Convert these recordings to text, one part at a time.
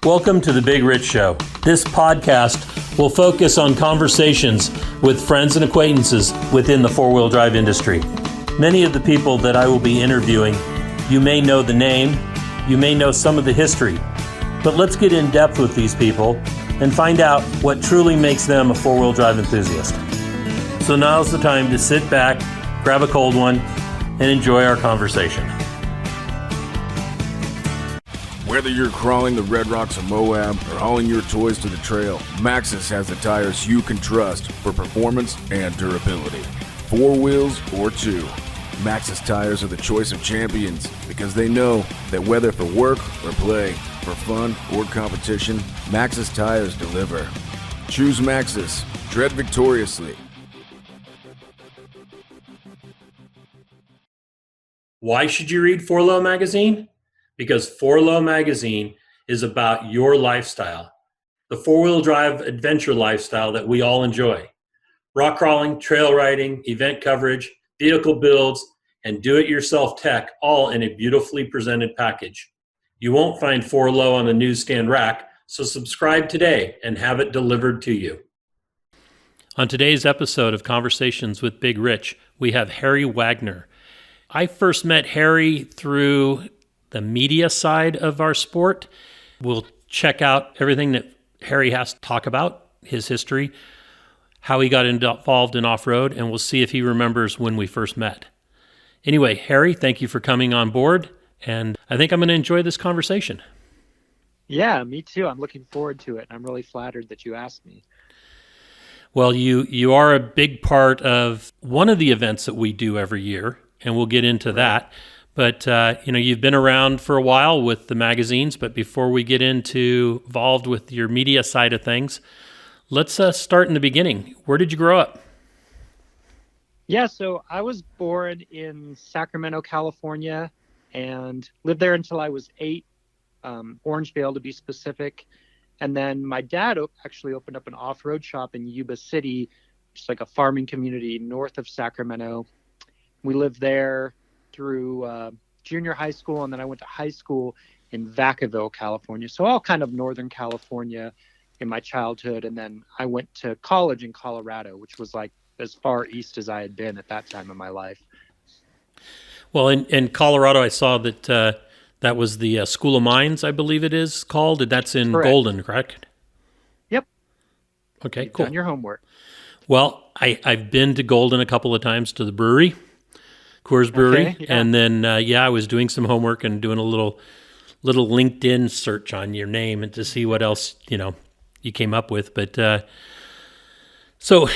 Welcome to The Big Rich Show. This podcast will focus on conversations with friends and acquaintances within the four-wheel drive industry. Many of the people that I will be interviewing, you may know the name, you may know some of the history, but let's get in depth with these people and find out what truly makes them a four-wheel drive enthusiast. So now's the time to sit back, grab a cold one, and enjoy our conversation. Whether you're crawling the Red Rocks of Moab or hauling your toys to the trail, Maxxis has the tires you can trust for performance and durability. 4 wheels or 2. Maxxis tires are the choice of champions because they know that whether for work or play, for fun or competition, Maxxis tires deliver. Choose Maxxis. Tread victoriously. Why should you read 4Low Magazine? Because 4Low Magazine is about your lifestyle, the four-wheel drive adventure lifestyle that we all enjoy. Rock crawling, trail riding, event coverage, vehicle builds, and do-it-yourself tech, all in a beautifully presented package. You won't find 4Low on the newsstand rack, so subscribe today and have it delivered to you. On today's episode of Conversations with Big Rich, we have Harry Wagner. I first met Harry through the media side of our sport. We'll check out everything that Harry has to talk about, his history, how he got involved in off-road, and we'll see if he remembers when we first met. Anyway, Harry, thank you for coming on board, and I think I'm going to enjoy this conversation. Yeah, me too. I'm looking forward to it. I'm really flattered that you asked me. Well, you are a big part of one of the events that we do every year, and we'll get into that. But, you've been around for a while with the magazines, but before we get involved with your media side of things, let's start in the beginning. Where did you grow up? Yeah, so I was born in Sacramento, California, and lived there until I was 8, Orangevale to be specific. And then my dad actually opened up an off-road shop in Yuba City, just like a farming community north of Sacramento. We lived there through junior high school, and then I went to high school in Vacaville, California. So all kind of Northern California in my childhood. And then I went to college in Colorado, which was like as far east as I had been at that time in my life. Well, in Colorado, I saw that that was the School of Mines, I believe it is called. That's in Correct. Golden, correct? Yep. Okay, You've cool. done your homework. Well, I've been to Golden a couple of times to the brewery, Coors Brewery, Okay, yeah. and then I was doing some homework and doing a little LinkedIn search on your name and to see what else you came up with. But so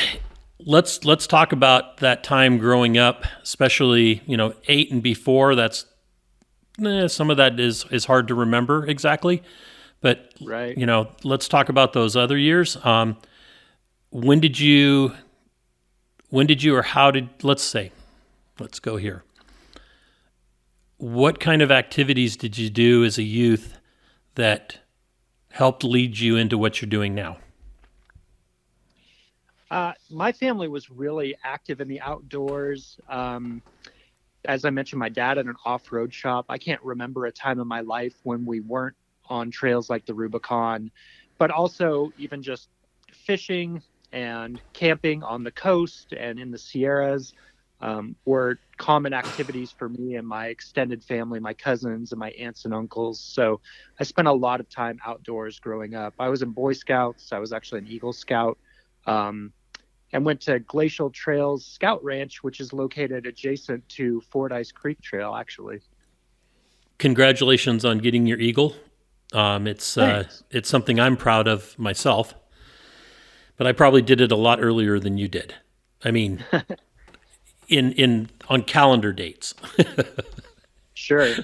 let's talk about that time growing up, especially 8 and before. That's some of that is hard to remember exactly, but Right. Let's talk about those other years. When did you or how did let's go here. What kind of activities did you do as a youth that helped lead you into what you're doing now? My family was really active in the outdoors. As I mentioned, my dad had an off-road shop. I can't remember a time in my life when we weren't on trails like the Rubicon, but also even just fishing and camping on the coast and in the Sierras were common activities for me and my extended family, my cousins and my aunts and uncles. So I spent a lot of time outdoors growing up. I was in Boy Scouts. I was actually an Eagle Scout, and went to Glacial Trails Scout Ranch, which is located adjacent to Fordyce Creek Trail, actually. Congratulations on getting your Eagle. It's something I'm proud of myself, but I probably did it a lot earlier than you did. I mean, on calendar dates. Sure.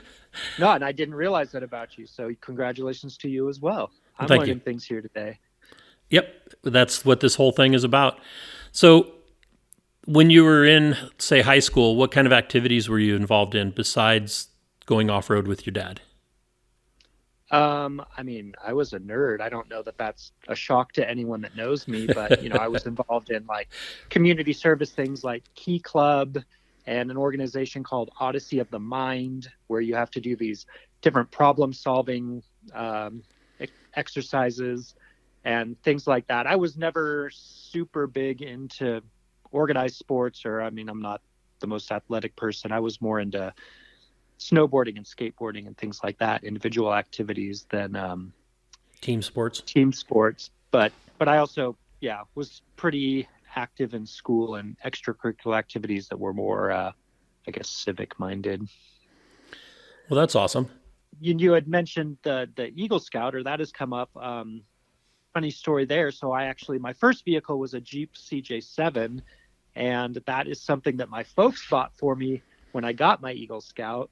No, and I didn't realize that about you. So congratulations to you as well. I'm Thank learning you. things here today. Yep, that's what this whole thing is about. So when you were in, say, high school, what kind of activities were you involved in besides going off-road with your dad? I was a nerd. I don't know that that's a shock to anyone that knows me, but, I was involved in like community service things like Key Club and an organization called Odyssey of the Mind, where you have to do these different problem solving exercises and things like that. I was never super big into organized sports, or I'm not the most athletic person. I was more into snowboarding and skateboarding and things like that, individual activities than team sports. But I also, was pretty active in school and extracurricular activities that were more, I guess, civic minded. Well, that's awesome. You had mentioned the Eagle Scouter. That has come up. Funny story there. So my first vehicle was a Jeep CJ7, and that is something that my folks bought for me when I got my Eagle Scout.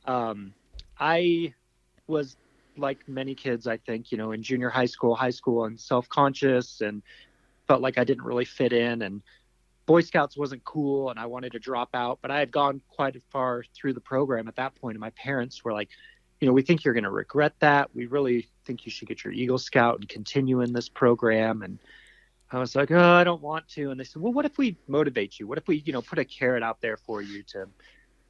I was like many kids, I think, in junior high school, and self-conscious and felt like I didn't really fit in, and Boy Scouts wasn't cool, and I wanted to drop out. But I had gone quite far through the program at that point, and my parents were like, we think you're going to regret that. We really think you should get your Eagle Scout and continue in this program. And I was like, oh, I don't want to. And they said, well, what if we motivate you? What if we, put a carrot out there for you to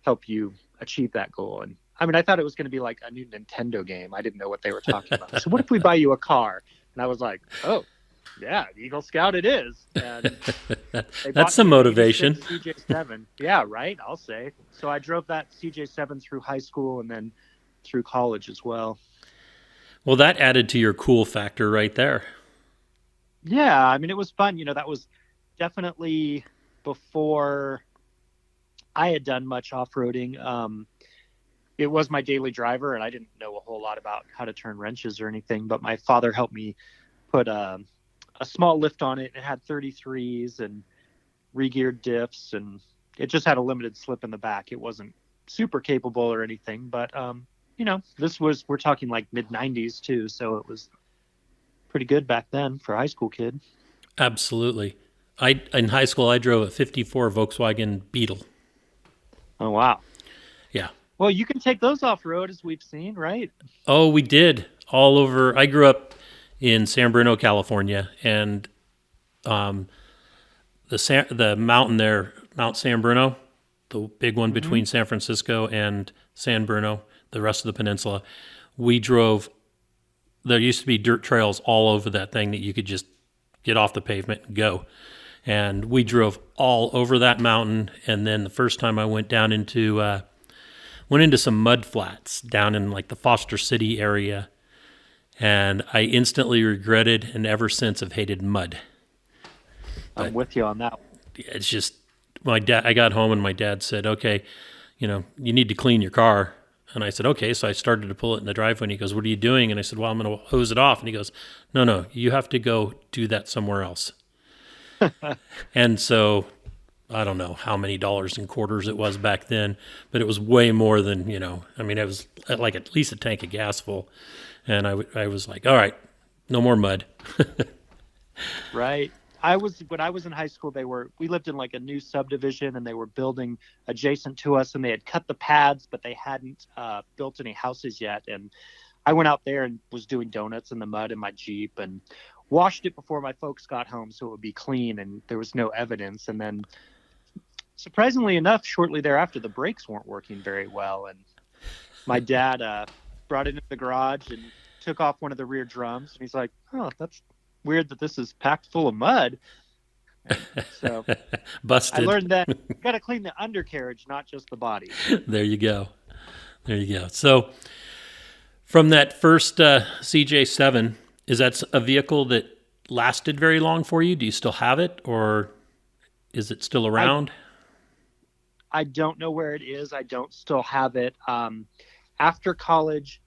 help you achieve that goal? And I thought it was going to be like a new Nintendo game. I didn't know what they were talking about. So what if we buy you a car? And I was like, oh, yeah, Eagle Scout it is. And that's some motivation. CJ7. Yeah, right, I'll say. So I drove that CJ7 through high school and then through college as well. Well, that added to your cool factor right there. Yeah, it was fun. That was definitely before I had done much off-roading. It was my daily driver, and I didn't know a whole lot about how to turn wrenches or anything, but my father helped me put a small lift on it. It had 33s and re-geared diffs, and it just had a limited slip in the back. It wasn't super capable or anything, but we're talking like mid-90s too, so it was pretty good back then for a high school kid. Absolutely. In high school, I drove a 54 Volkswagen Beetle. Oh, wow. Yeah. Well, you can take those off-road, as we've seen, right? Oh, we did. All over. I grew up in San Bruno, California, and the mountain there, Mount San Bruno, the big one between San Francisco and San Bruno, the rest of the peninsula, we drove. There used to be dirt trails all over that thing that you could just get off the pavement and go. And we drove all over that mountain. And then the first time I went down into some mud flats down in like the Foster City area. And I instantly regretted and ever since have hated mud. I'm with you on that. It's just, I got home and my dad said, okay, you need to clean your car. And I said, okay. So I started to pull it in the driveway, and he goes, what are you doing? And I said, well, I'm going to hose it off. And he goes, no, you have to go do that somewhere else. And so I don't know how many dollars and quarters it was back then, but it was way more than, it was like at least a tank of gas full. And I was like, all right, no more mud. Right. When I was in high school, we lived in like a new subdivision, and they were building adjacent to us, and they had cut the pads, but they hadn't built any houses yet. And I went out there and was doing donuts in the mud in my Jeep and washed it before my folks got home so it would be clean and there was no evidence. And then surprisingly enough, shortly thereafter, the brakes weren't working very well. And my dad brought it into the garage and took off one of the rear drums. And he's like, oh, that's weird that this is packed full of mud. And so busted. I learned that you got to clean the undercarriage, not just the body. There you go. So from that first CJ7, is that a vehicle that lasted very long for you? Do you still have it, or is it still around? I don't know where it is. I don't still have it. After college,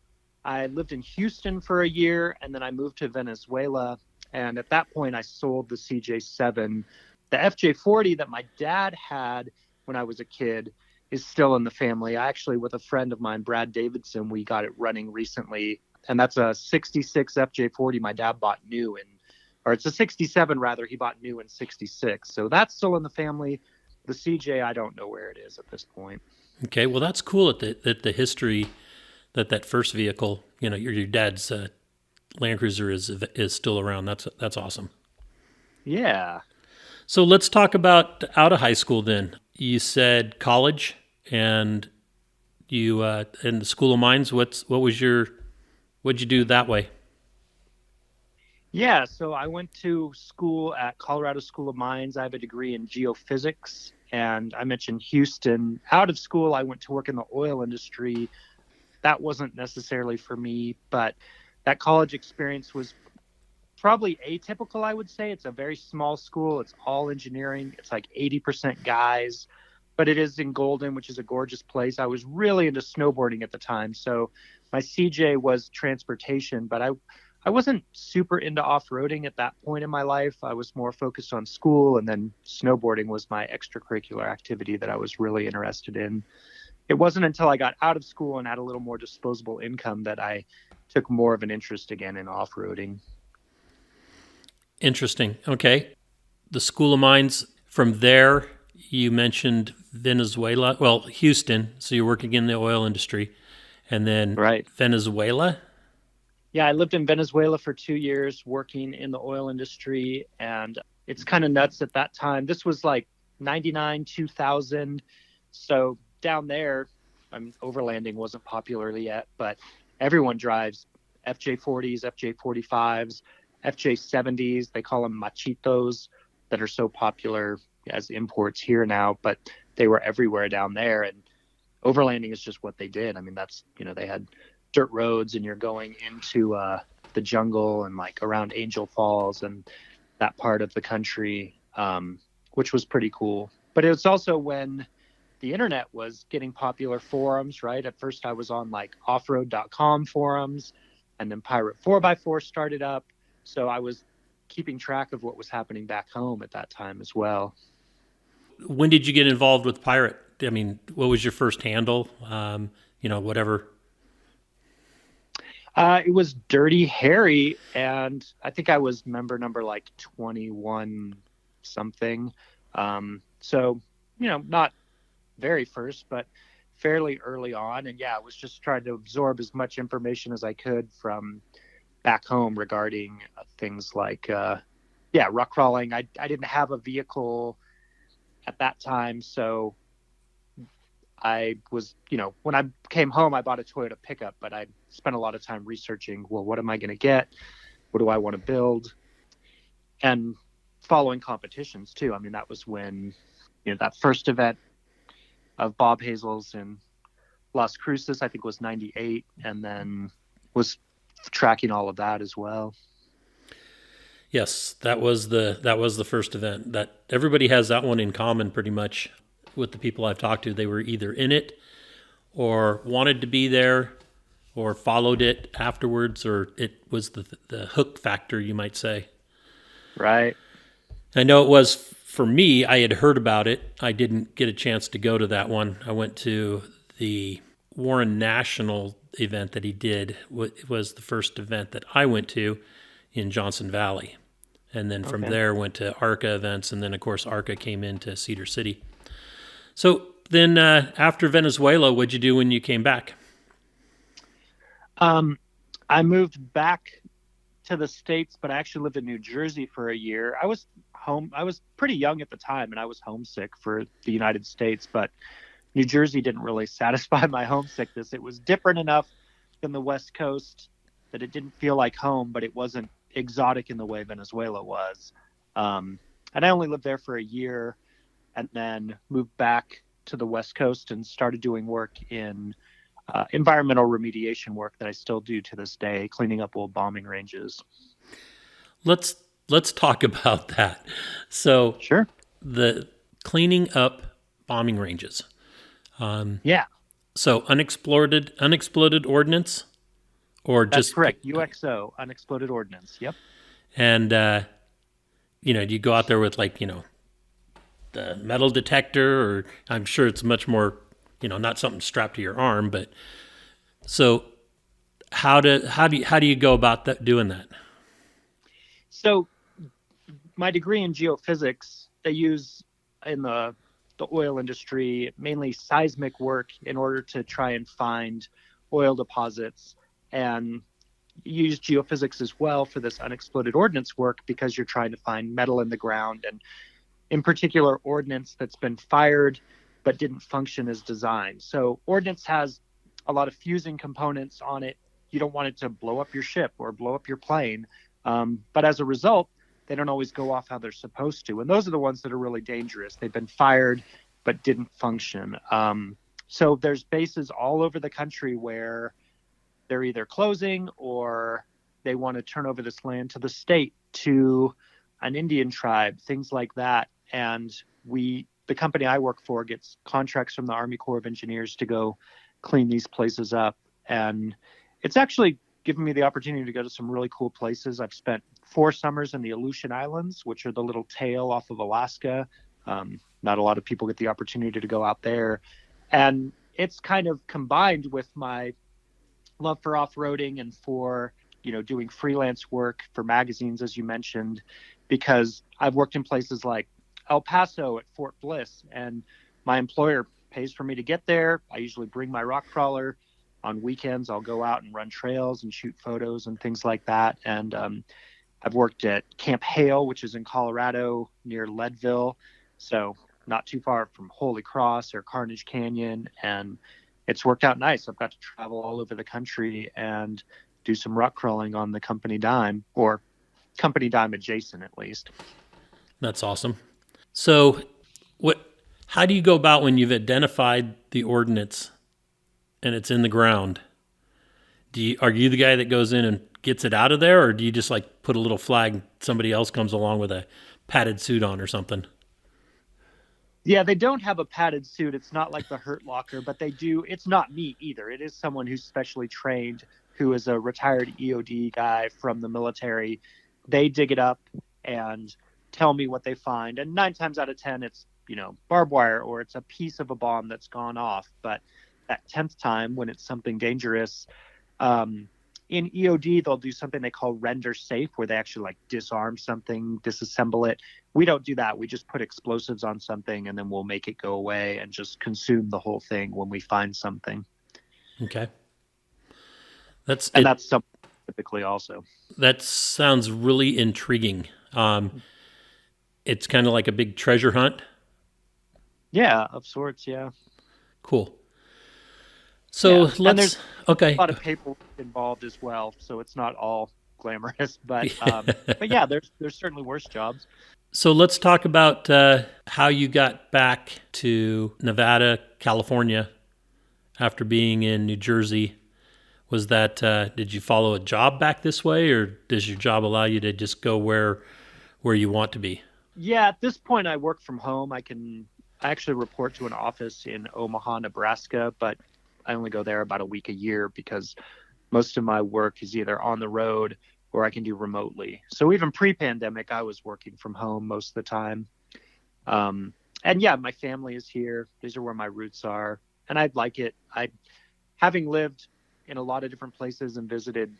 I lived in Houston for a year, and then I moved to Venezuela. And at that point, I sold the CJ7. The FJ40 that my dad had when I was a kid is still in the family. I actually, with a friend of mine, Brad Davidson, we got it running recently. And that's a 66 FJ40 my dad bought new or it's a 67 rather, he bought new in 66. So that's still in the family. The CJ, I don't know where it is at this point. Okay, well, that's cool that the history, that first vehicle, your dad's Land Cruiser is still around. That's awesome. Yeah. So let's talk about out of high school then. You said college, and you in the School of Mines. What'd you do that way? Yeah, so I went to school at Colorado School of Mines. I have a degree in geophysics. And I mentioned Houston. Out of school, I went to work in the oil industry. That wasn't necessarily for me, but that college experience was probably atypical, I would say. It's a very small school. It's all engineering. It's like 80% guys, but it is in Golden, which is a gorgeous place. I was really into snowboarding at the time. So my CJ was transportation, but I wasn't super into off-roading at that point in my life. I was more focused on school, and then snowboarding was my extracurricular activity that I was really interested in. It wasn't until I got out of school and had a little more disposable income that I took more of an interest again in off-roading. Interesting. Okay. The School of Mines, from there, you mentioned Venezuela. Well, Houston. So you're working in the oil industry. And then Right. Venezuela? Yeah, I lived in Venezuela for 2 years working in the oil industry, and it's kind of nuts at that time. This was like 99, 2000. So down there, I mean, overlanding wasn't popular yet, but everyone drives FJ40s, FJ45s, FJ70s. They call them machitos, that are so popular as imports here now, but they were everywhere down there. And overlanding is just what they did. I mean, that's, they had dirt roads, and you're going into the jungle and like around Angel Falls and that part of the country, which was pretty cool. But it was also when the internet was getting popular, forums, right? At first I was on like offroad.com forums, and then Pirate 4x4 started up. So I was keeping track of what was happening back home at that time as well. When did you get involved with Pirate? I mean, what was your first handle? Whatever. It was Dirty Harry, and I think I was member number like 21 something. So, not very first, but fairly early on. And yeah, I was just trying to absorb as much information as I could from back home regarding things like, rock crawling. I didn't have a vehicle at that time, so I was, when I came home, I bought a Toyota pickup, but I spent a lot of time researching, well, what am I going to get? What do I want to build? And following competitions too. I mean, that was when, that first event of Bob Hazel's in Las Cruces, I think was 98, and then was tracking all of that as well. Yes, that was the first event. That everybody has that one in common pretty much with the people I've talked to. They were either in it or wanted to be there or followed it afterwards, or it was the hook factor, you might say. Right. I know it was for me. I had heard about it. I didn't get a chance to go to that one. I went to the Warren National event that he did. It was the first event that I went to in Johnson Valley. And then from there went to ARCA events, and then of course ARCA came into Cedar City. So then after Venezuela, what'd you do when you came back? I moved back to the States, but I actually lived in New Jersey for a year. I was pretty young at the time, and I was homesick for the United States, but New Jersey didn't really satisfy my homesickness. It was different enough than the West Coast that it didn't feel like home, but it wasn't exotic in the way Venezuela was. And I only lived there for a year, and then moved back to the West Coast and started doing work in environmental remediation work that I still do to this day, cleaning up old bombing ranges. Let's talk about that. So Sure. The cleaning up bombing ranges. Yeah. So unexploded ordnance, or That's just correct. UXO, unexploded ordnance. Yep. And do you go out there with the metal detector, or I'm sure it's much more, not something strapped to your arm, but so how do you go about doing that? So my degree in geophysics, they use in the oil industry mainly seismic work in order to try and find oil deposits, and use geophysics as well for this unexploded ordnance work because you're trying to find metal in the ground, and in particular ordnance that's been fired but didn't function as designed. So ordnance has a lot of fusing components on it. You don't want it to blow up your ship or blow up your plane, But as a result, they don't always go off how they're supposed to. And those are the ones that are really dangerous. They've been fired, but didn't function. So there's bases all over the country where they're either closing or they want to turn over this land to the state, to an Indian tribe, things like that. And the company I work for gets contracts from the Army Corps of Engineers to go clean these places up. And it's actually given me the opportunity to go to some really cool places. I've spent 4 summers in the Aleutian Islands, which are the little tail off of Alaska. Not a lot of people get the opportunity to go out there. And it's kind of combined with my love for off-roading and for, doing freelance work for magazines, as you mentioned, because I've worked in places like El Paso at Fort Bliss, and my employer pays for me to get there. I usually bring my rock crawler. On weekends, I'll go out and run trails and shoot photos and things like that. And I've worked at Camp Hale, which is in Colorado near Leadville, so not too far from Holy Cross or Carnage Canyon. And it's worked out nice. I've got to travel all over the country and do some rock crawling on the company dime, or company dime adjacent at least. That's awesome. So how do you go about when you've identified the ordnance and it's in the ground? Are you the guy that goes in and gets it out of there, or do you just like put a little flag, somebody else comes along with a padded suit on or something? Yeah, they don't have a padded suit. It's not like the Hurt Locker, but they do. It's not me either. It is someone who's specially trained, who is a retired EOD guy from the military. They dig it up and tell me what they find. And 9 times out of 10, it's, barbed wire, or it's a piece of a bomb that's gone off. But that 10th time, when it's something dangerous, in EOD, they'll do something they call render safe, where they actually like disarm something, disassemble it. We don't do that. We just put explosives on something and then we'll make it go away and just consume the whole thing when we find something. Okay. That's something typically also. That sounds really intriguing. It's kind of like a big treasure hunt. Yeah, of sorts. Yeah. Cool. So there's a lot of paperwork involved as well, so it's not all glamorous. But but yeah, there's certainly worse jobs. So let's talk about how you got back to Nevada, California, after being in New Jersey. Was that did you follow a job back this way, or does your job allow you to just go where you want to be? Yeah, at this point, I work from home. I actually report to an office in Omaha, Nebraska, but I only go there about a week a year because most of my work is either on the road or I can do remotely. So even pre-pandemic, I was working from home most of the time. And yeah, my family is here. These are where my roots are. And I'd like it. Having lived in a lot of different places and visited,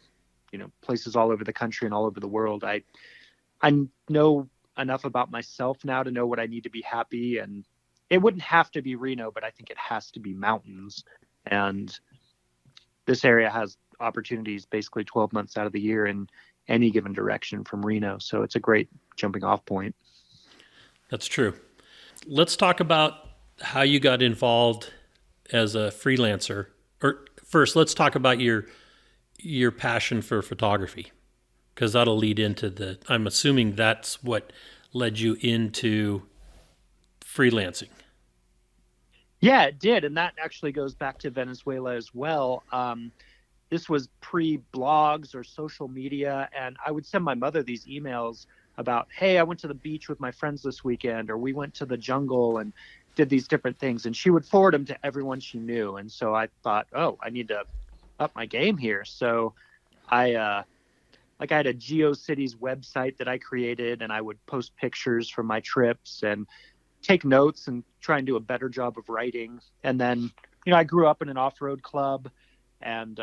places all over the country and all over the world, I know enough about myself now to know what I need to be happy. And it wouldn't have to be Reno, but I think it has to be mountains. And this area has opportunities basically 12 months out of the year in any given direction from Reno. So it's a great jumping off point. That's true. Let's talk about how you got involved as a freelancer. Or first, let's talk about your passion for photography, because that'll lead into I'm assuming that's what led you into freelancing. Yeah, it did. And that actually goes back to Venezuela as well. This was pre-blogs or social media. And I would send my mother these emails about, hey, I went to the beach with my friends this weekend, or we went to the jungle and did these different things. And she would forward them to everyone she knew. And so I thought, I need to up my game here. So I had a GeoCities website that I created, and I would post pictures from my trips and take notes and try and do a better job of writing. And then, I grew up in an off-road club, and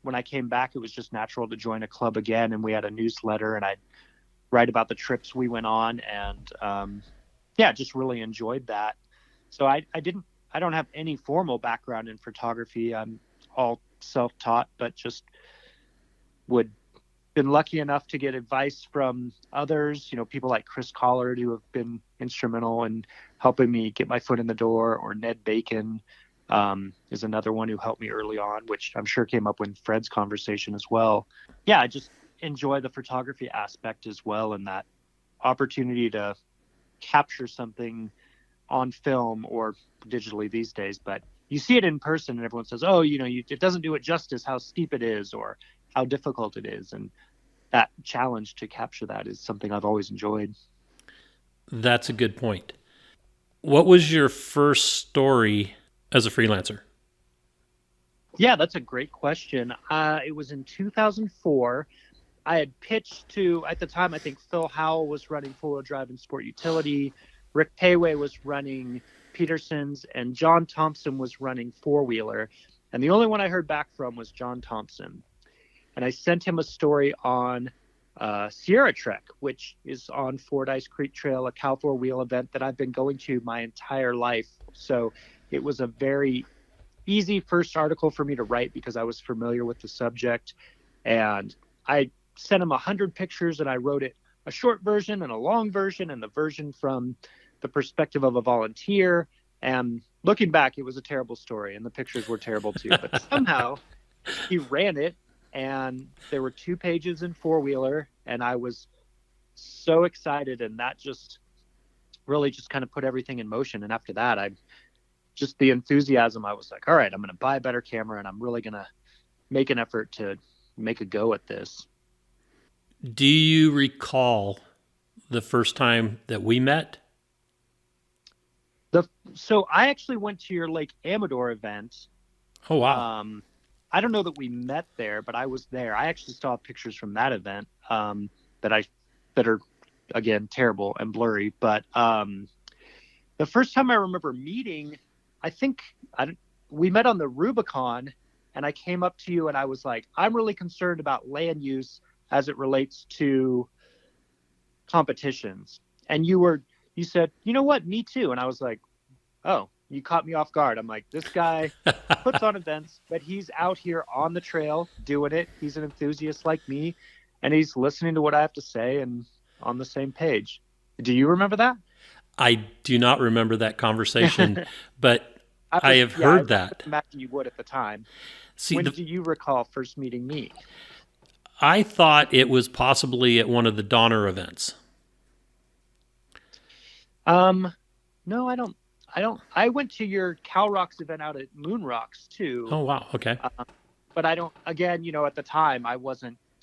when I came back, it was just natural to join a club again. And we had a newsletter, and I'd write about the trips we went on, and just really enjoyed that. So I don't have any formal background in photography. I'm all self-taught, but just been lucky enough to get advice from others, people like Chris Collard, who have been instrumental in helping me get my foot in the door, or Ned Bacon is another one who helped me early on, which I'm sure came up in Fred's conversation as well. Yeah, enjoy the photography aspect as well, and that opportunity to capture something on film or digitally these days. But you see it in person and everyone says, oh, it doesn't do it justice how steep it is or how difficult it is. And that challenge to capture that is something I've always enjoyed. That's a good point. What was your first story as a freelancer? Yeah, that's a great question. It was in 2004. I had pitched to, at the time, I think Phil Howell was running four-wheel drive and sport utility. Rick Payway was running Peterson's, and John Thompson was running four-wheeler. And the only one I heard back from was John Thompson. And I sent him a story on Sierra Trek, which is on Fordyce Creek Trail, a cow four-wheel event that I've been going to my entire life. So it was a very easy first article for me to write because I was familiar with the subject. And I sent him 100 pictures, and I wrote it a short version and a long version and the version from the perspective of a volunteer. And looking back, it was a terrible story and the pictures were terrible too. But somehow he ran it, and there were 2 pages in four-wheeler, and I was so excited, and that just really just kind of put everything in motion. And after that, the enthusiasm, I was like, all right, I'm going to buy a better camera, and I'm really going to make an effort to make a go at this. Do you recall the first time that we met? So I actually went to your Lake Amador event. Oh, wow. I don't know that we met there, but I was there. I actually saw pictures from that event that are, again, terrible and blurry. But the first time I remember meeting, I think we met on the Rubicon, and I came up to you and I was like, I'm really concerned about land use as it relates to competitions. And you said, you know what, me too. And I was like, oh, you caught me off guard. I'm like, this guy puts on events, but he's out here on the trail doing it. He's an enthusiast like me, and he's listening to what I have to say and on the same page. Do you remember that? I do not remember that conversation, but I have heard that. I imagine you would at the time. See, when do you recall first meeting me? I thought it was possibly at one of the Donner events. No, I don't. I went to your Cal Rocks event out at Moon Rocks too. Oh, wow. Okay. But I don't, again, at the time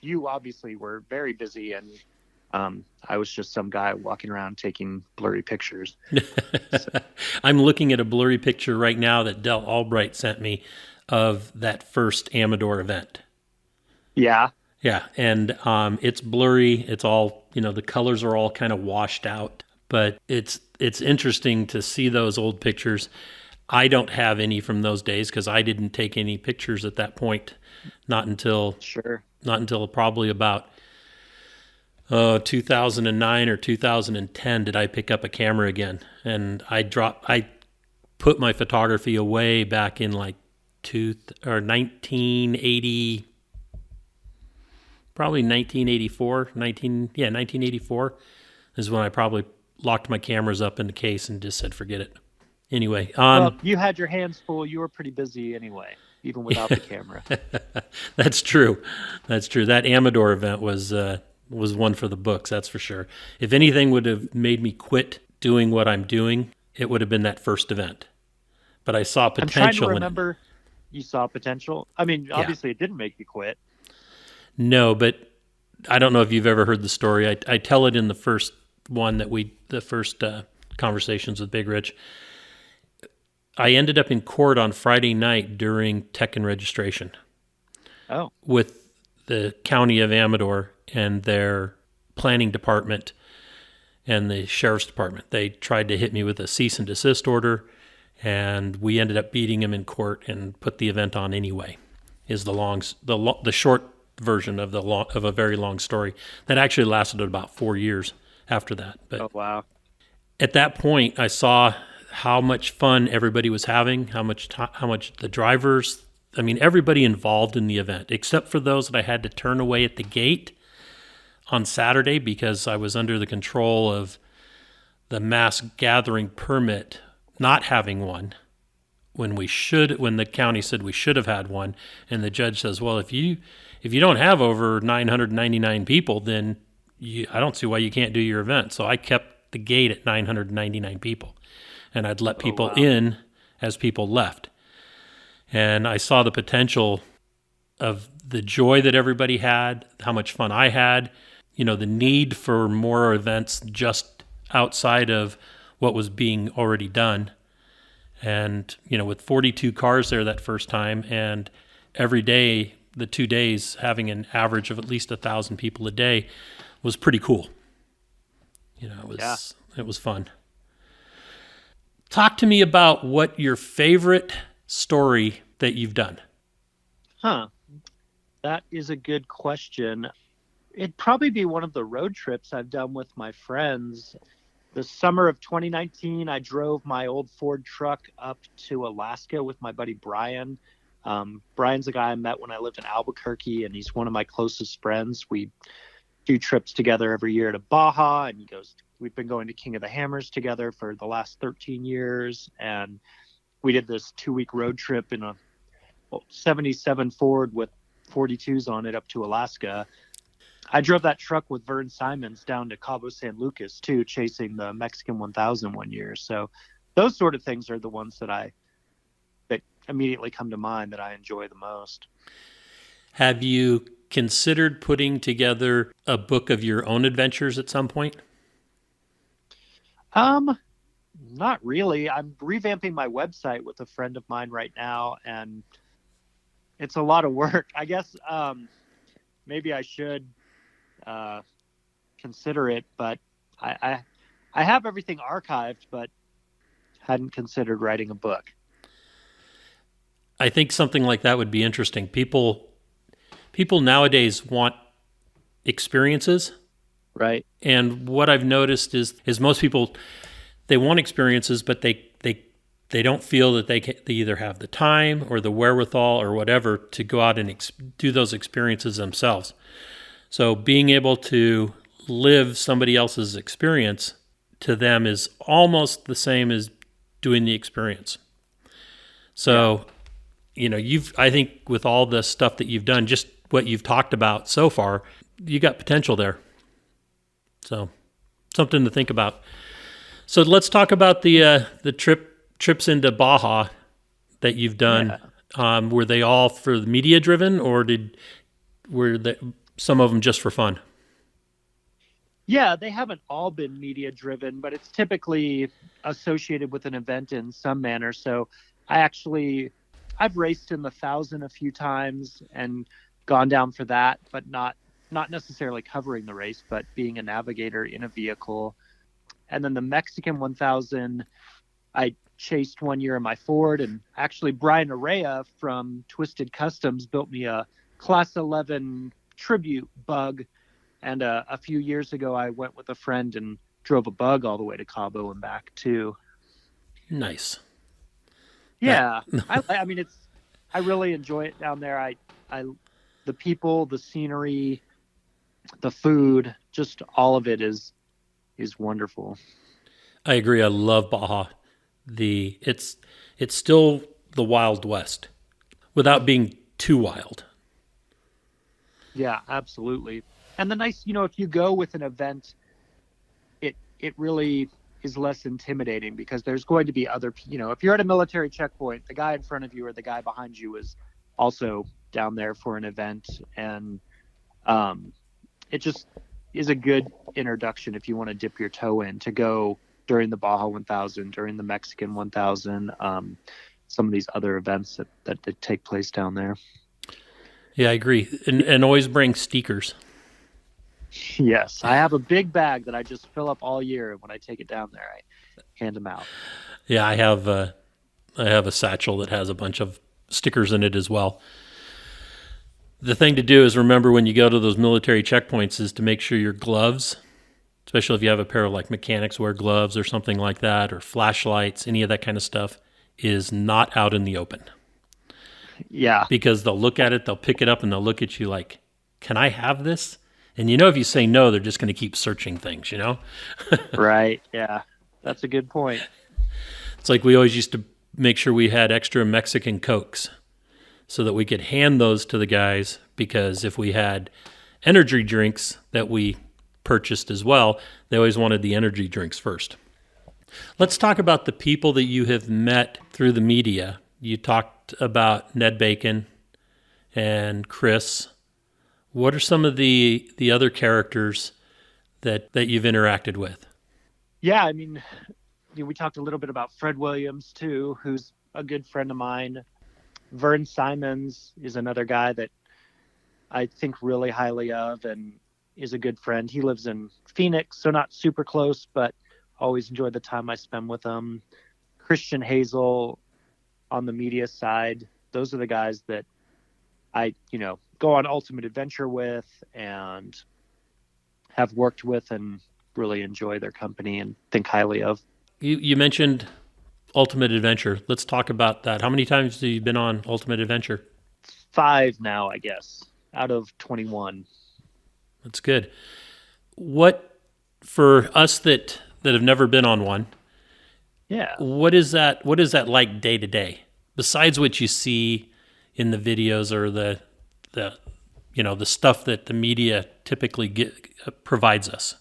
you obviously were very busy, and I was just some guy walking around taking blurry pictures. So. I'm looking at a blurry picture right now that Del Albright sent me of that first Amador event. Yeah. Yeah. And it's blurry. It's all, the colors are all kind of washed out, but it's interesting to see those old pictures. I don't have any from those days because I didn't take any pictures at that point. Not until probably about 2009 or 2010 did I pick up a camera again. And I put my photography away back in like 1980, probably 1984 is when I probably locked my cameras up in the case and just said, forget it. Anyway. Well, you had your hands full. You were pretty busy anyway, even without the camera. That's true. That Amador event was one for the books. That's for sure. If anything would have made me quit doing what I'm doing, it would have been that first event. But I saw potential. I'm trying to remember. You saw potential. I mean, obviously it didn't make you quit. No, but I don't know if you've ever heard the story. I tell it in the first one the first conversations with Big Rich. I ended up in court on Friday night during tech and registration. Oh. With the county of Amador and their planning department and the sheriff's department. They tried to hit me with a cease and desist order, and we ended up beating them in court and put the event on anyway. Is the short version of a very long story that actually lasted about 4 years after that. But oh, wow. At that point, I saw how much fun everybody was having, how much the drivers, everybody involved in the event, except for those that I had to turn away at the gate on Saturday because I was under the control of the mass gathering permit not having one when the county said we should have had one. And the judge says, well, if if you don't have over 999 people, then I don't see why you can't do your event. So I kept the gate at 999 people, and I'd let people in as people left. And I saw the potential of the joy that everybody had, how much fun I had, the need for more events just outside of what was being already done. And, with 42 cars there that first time, and every day, the 2 days, having an average of at least 1,000 people a day was pretty cool. It was fun. Talk to me about what your favorite story that you've done. That is a good question. It'd probably be one of the road trips I've done with my friends. The summer of 2019, I drove my old Ford truck up to Alaska with my buddy Brian. Brian's a guy I met when I lived in Albuquerque, and he's one of my closest friends. We do trips together every year to Baja, and we've been going to King of the Hammers together for the last 13 years. And we did this 2-week road trip in a 77 Ford with 42s on it up to Alaska. I drove that truck with Vern Simons down to Cabo San Lucas too, chasing the Mexican 1000 one year. So those sort of things are the ones that immediately come to mind that I enjoy the most. Have you considered putting together a book of your own adventures at some point? Not really. I'm revamping my website with a friend of mine right now, and it's a lot of work. I guess maybe I should consider it, but I have everything archived, but hadn't considered writing a book. I think something like that would be interesting. People nowadays want experiences. Right. And what I've noticed is most people, they want experiences, but they don't feel that they either have the time or the wherewithal or whatever to go out and do those experiences themselves. So being able to live somebody else's experience to them is almost the same as doing the experience. So, I think with all the stuff that you've done, just what you've talked about so far, you got potential there. So something to think about. So let's talk about the trips into Baja that you've done. Yeah. Were they all for the media driven, or were some of them just for fun? Yeah, they haven't all been media driven, but it's typically associated with an event in some manner. So I've raced in the 1,000 a few times and gone down for that, but not necessarily covering the race, but being a navigator in a vehicle. And then the Mexican 1000, I chased one year in my Ford, and actually Brian Arrea from Twisted Customs built me a Class 11 Tribute Bug. And a few years ago, I went with a friend and drove a Bug all the way to Cabo and back too. Nice. Yeah, I really enjoy it down there. The people, the scenery, the food, just all of it is wonderful. I agree. I love Baja. It's still the Wild West without being too wild. Yeah, absolutely. And the nice, if you go with an event, it really is less intimidating because there's going to be other, if you're at a military checkpoint, the guy in front of you or the guy behind you is also down there for an event. And it just is a good introduction if you want to dip your toe in to go during the Baja 1000, during the Mexican 1000, some of these other events that take place down there. Yeah, I agree. And always bring stickers. Yes, I have a big bag that I just fill up all year, and when I take it down there, I hand them out. Yeah, I have a satchel that has a bunch of stickers in it as well. The thing to do is remember when you go to those military checkpoints is to make sure your gloves, especially if you have a pair of like mechanics wear gloves or something like that, or flashlights, any of that kind of stuff, is not out in the open. Yeah. Because they'll look at it, they'll pick it up, and they'll look at you like, can I have this? And if you say no, they're just going to keep searching things, Right, yeah. That's a good point. It's like we always used to make sure we had extra Mexican Cokes. so that we could hand those to the guys, because if we had energy drinks that we purchased as well, they always wanted the energy drinks first. Let's talk about the people that you have met through the media. You talked about Ned Bacon and Chris. What are some of the other characters that you've interacted with? Yeah, I mean, we talked a little bit about Fred Williams too, who's a good friend of mine. Vern Simons is another guy that I think really highly of and is a good friend. He lives in Phoenix, so not super close, but always enjoy the time I spend with him. Christian Hazel on the media side. Those are the guys that I, go on ultimate adventure with and have worked with and really enjoy their company and think highly of. You mentioned Ultimate Adventure. Let's talk about that. How many times have you been on Ultimate Adventure? 5 now, I guess, out of 21. That's good. What, for us that have never been on one, what is that like day to day? Besides what you see in the videos or the stuff that the media typically provides us.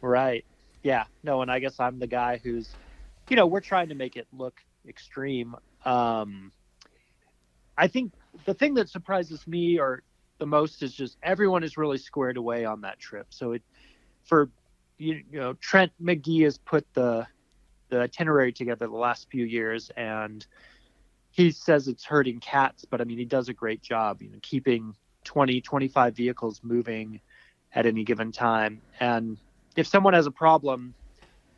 Right. Yeah. No, and I guess I'm the guy who's, we're trying to make it look extreme. I think the thing that surprises me or the most is just everyone is really squared away on that trip. So Trent McGee has put the itinerary together the last few years, and he says it's hurting cats, but I mean, he does a great job, keeping 20, 25 vehicles moving at any given time. And if someone has a problem,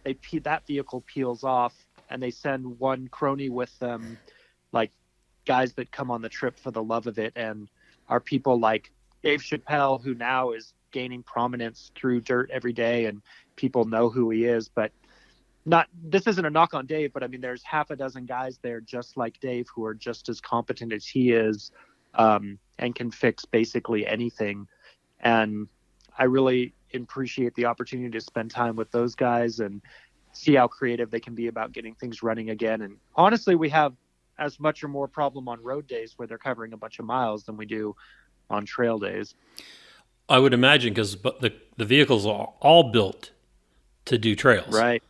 that vehicle peels off and they send one crony with them, like guys that come on the trip for the love of it, and are people like Dave Chappelle, who now is gaining prominence through dirt every day and people know who he is. But this isn't a knock on Dave, but I mean, there's half a dozen guys there just like Dave who are just as competent as he is, and can fix basically anything. And I really appreciate the opportunity to spend time with those guys and see how creative they can be about getting things running again. And honestly, we have as much or more problem on road days where they're covering a bunch of miles than we do on trail days. I would imagine, because the vehicles are all built to do trails. Right.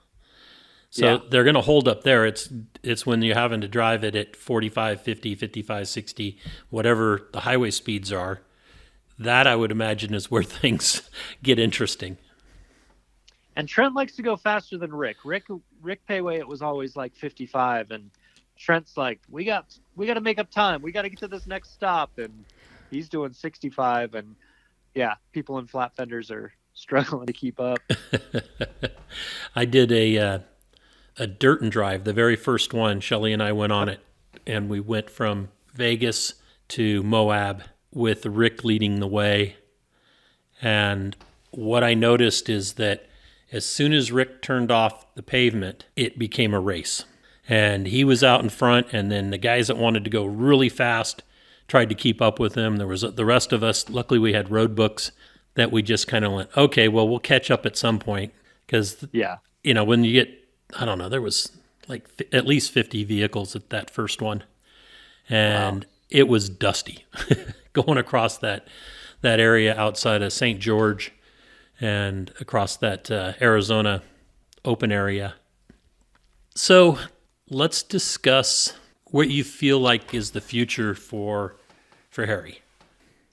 So they're going to hold up there. It's when you're having to drive it at 45, 50, 55, 60, whatever the highway speeds are. That, I would imagine, is where things get interesting. And Trent likes to go faster than Rick. Rick Payway, it was always like 55, and Trent's like, we got to make up time. We got to get to this next stop, and he's doing 65. And yeah, people in flat fenders are struggling to keep up. I did a dirt and drive, the very first one. Shelley and I went on it, and we went from Vegas to Moab with Rick leading the way. And what I noticed is that as soon as Rick turned off the pavement, it became a race. And he was out in front, and then the guys that wanted to go really fast tried to keep up with him. There was the rest of us. Luckily, we had road books that we just kind of went, okay, well, we'll catch up at some point. Because, when you get, I don't know, there was like at least 50 vehicles at that first one. And It was dusty going across that area outside of St. George and across that Arizona open area. So let's discuss what you feel like is the future for Harry.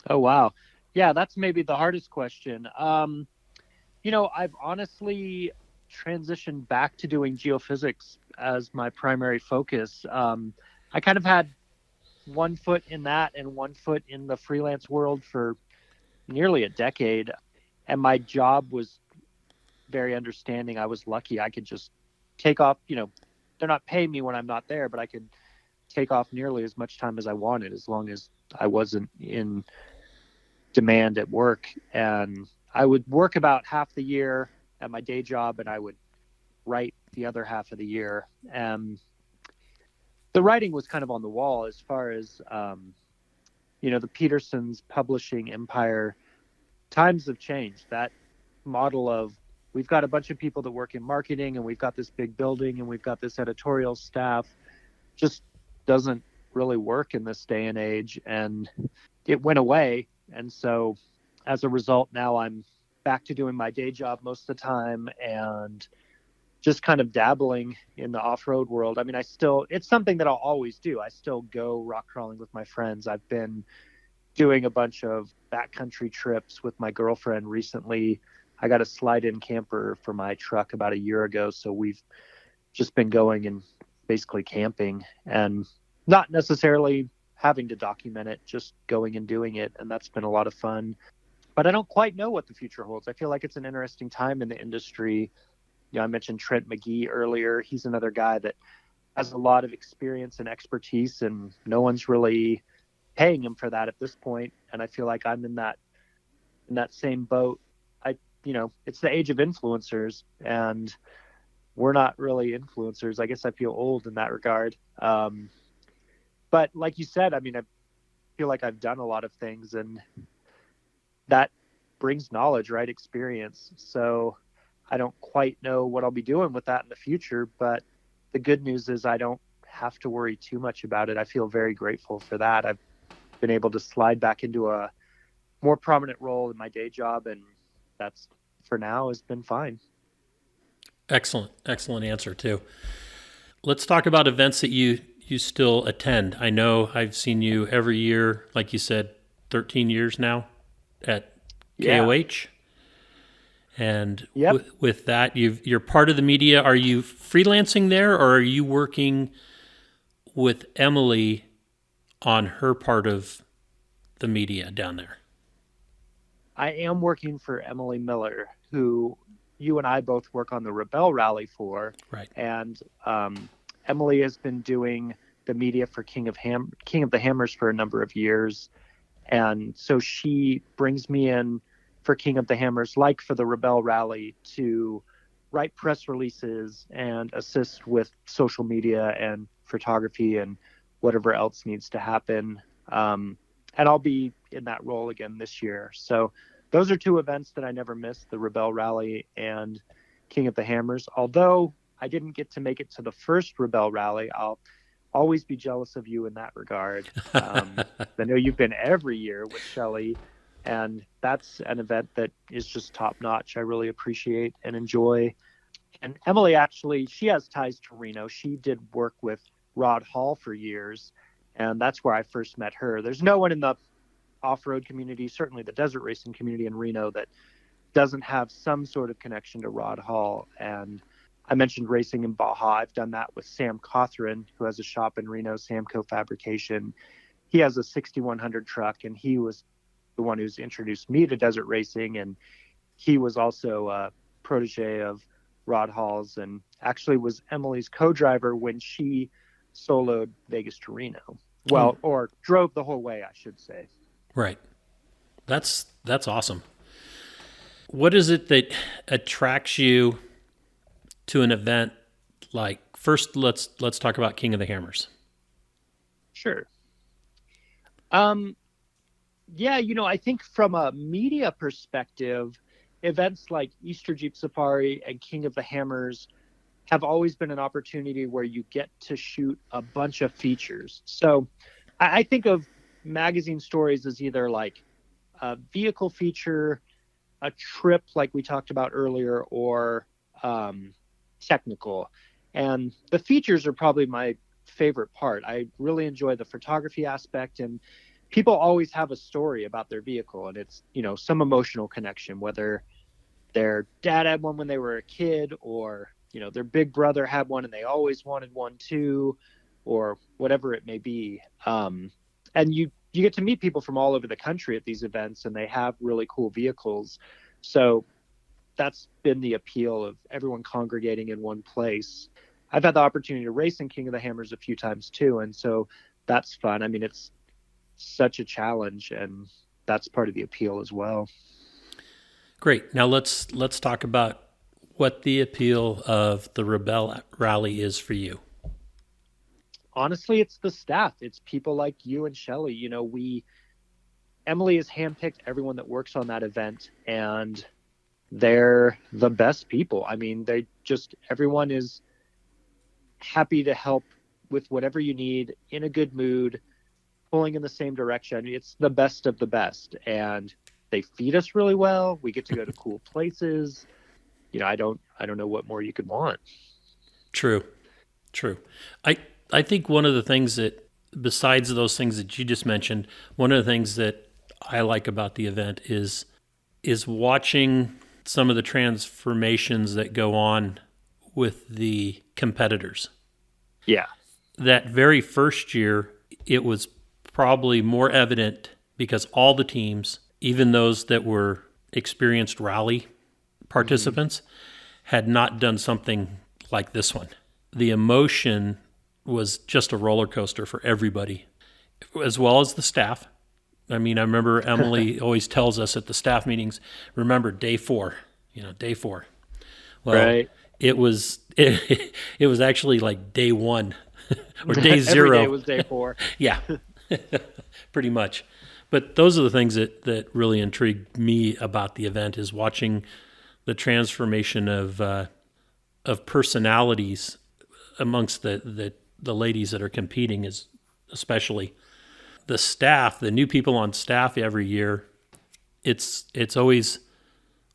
Oh, wow. Yeah, that's maybe the hardest question. I've honestly transitioned back to doing geophysics as my primary focus. I kind of had one foot in that and one foot in the freelance world for nearly a decade. And my job was very understanding. I was lucky. I could just take off, they're not paying me when I'm not there, but I could take off nearly as much time as I wanted, as long as I wasn't in demand at work. And I would work about half the year at my day job, and I would write the other half of the year. The writing was kind of on the wall as far as, the Peterson's publishing empire. Times have changed. That model of we've got a bunch of people that work in marketing and we've got this big building and we've got this editorial staff just doesn't really work in this day and age, and it went away. And so as a result, now I'm back to doing my day job most of the time and just kind of dabbling in the off-road world. I mean, it's something that I'll always do. I still go rock crawling with my friends. I've been doing a bunch of backcountry trips with my girlfriend recently. I got a slide-in camper for my truck about a year ago, so we've just been going and basically camping and not necessarily having to document it, just going and doing it, and that's been a lot of fun. But I don't quite know what the future holds. I feel like it's an interesting time in the industry. I mentioned Trent McGee earlier. He's another guy that has a lot of experience and expertise, and no one's really paying him for that at this point. And I feel like I'm in that same boat. It's the age of influencers, and we're not really influencers. I guess I feel old in that regard. But like you said, I mean, I feel like I've done a lot of things, and that brings knowledge, right? Experience. So I don't quite know what I'll be doing with that in the future, but the good news is I don't have to worry too much about it. I feel very grateful for that. I've been able to slide back into a more prominent role in my day job, and that's, for now, has been fine. Excellent answer too. Let's talk about events that you still attend. I know I've seen you every year, like you said, 13 years now at KOH. And with that, you're part of the media. Are you freelancing there, or are you working with Emily on her part of the media down there? I am working for Emily Miller, who you and I both work on the Rebel Rally for. Right. And Emily has been doing the media for King of the Hammers for a number of years. And so she brings me in for King of the Hammers, like for the Rebel Rally, to write press releases and assist with social media and photography and whatever else needs to happen. And I'll be in that role again this year. So those are two events that I never miss, the Rebel Rally and King of the Hammers. Although I didn't get to make it to the first Rebel Rally, I'll always be jealous of you in that regard. I know you've been every year with Shelley, and that's an event that is just top notch. I really appreciate and enjoy. And Emily, actually, she has ties to Reno. She did work with Rod Hall for years, and that's where I first met her. There's no one in the off-road community, certainly the desert racing community in Reno, that doesn't have some sort of connection to Rod Hall. And I mentioned racing in Baja. I've done that with Sam Cothran, who has a shop in Reno, Samco Fabrication. He has a 6100 truck, and he was the one who's introduced me to desert racing, and he was also a protege of Rod Hall's, and actually was Emily's co-driver when she soloed Vegas to Reno. Well, or drove the whole way, I should say. Right. That's awesome. What is it that attracts you to an event like, first let's talk about King of the Hammers. Sure. Yeah, I think from a media perspective, events like Easter Jeep Safari and King of the Hammers have always been an opportunity where you get to shoot a bunch of features. So I think of magazine stories as either like a vehicle feature, a trip like we talked about earlier, or technical. And the features are probably my favorite part. I really enjoy the photography aspect, and people always have a story about their vehicle, and it's, some emotional connection, whether their dad had one when they were a kid, or, their big brother had one and they always wanted one too, or whatever it may be. And you get to meet people from all over the country at these events, and they have really cool vehicles. So that's been the appeal of everyone congregating in one place. I've had the opportunity to race in King of the Hammers a few times too, and so that's fun. I mean, it's such a challenge, and that's part of the appeal as well. Great. Now let's talk about what the appeal of the Rebel Rally is for you. Honestly, it's the staff. It's people like you and Shelley. Emily has handpicked everyone that works on that event, and they're the best people. I mean, everyone is happy to help with whatever you need, in a good mood, pulling in the same direction. It's the best of the best. And they feed us really well. We get to go to cool places. I don't know what more you could want. True. I think one of the things that, besides those things that you just mentioned, one of the things that I like about the event is watching some of the transformations that go on with the competitors. Yeah. That very first year, it was probably more evident because all the teams, even those that were experienced rally participants, had not done something like this one. The emotion was just a roller coaster for everybody, as well as the staff. I mean, I remember Emily always tells us at the staff meetings, remember day 4, day 4. Well, right. It was actually like day 1 or day 0. Every day was day 4. Yeah, pretty much. But those are the things that really intrigued me about the event, is watching the transformation of personalities amongst the ladies that are competing, is especially the staff, the new people on staff every year. It's always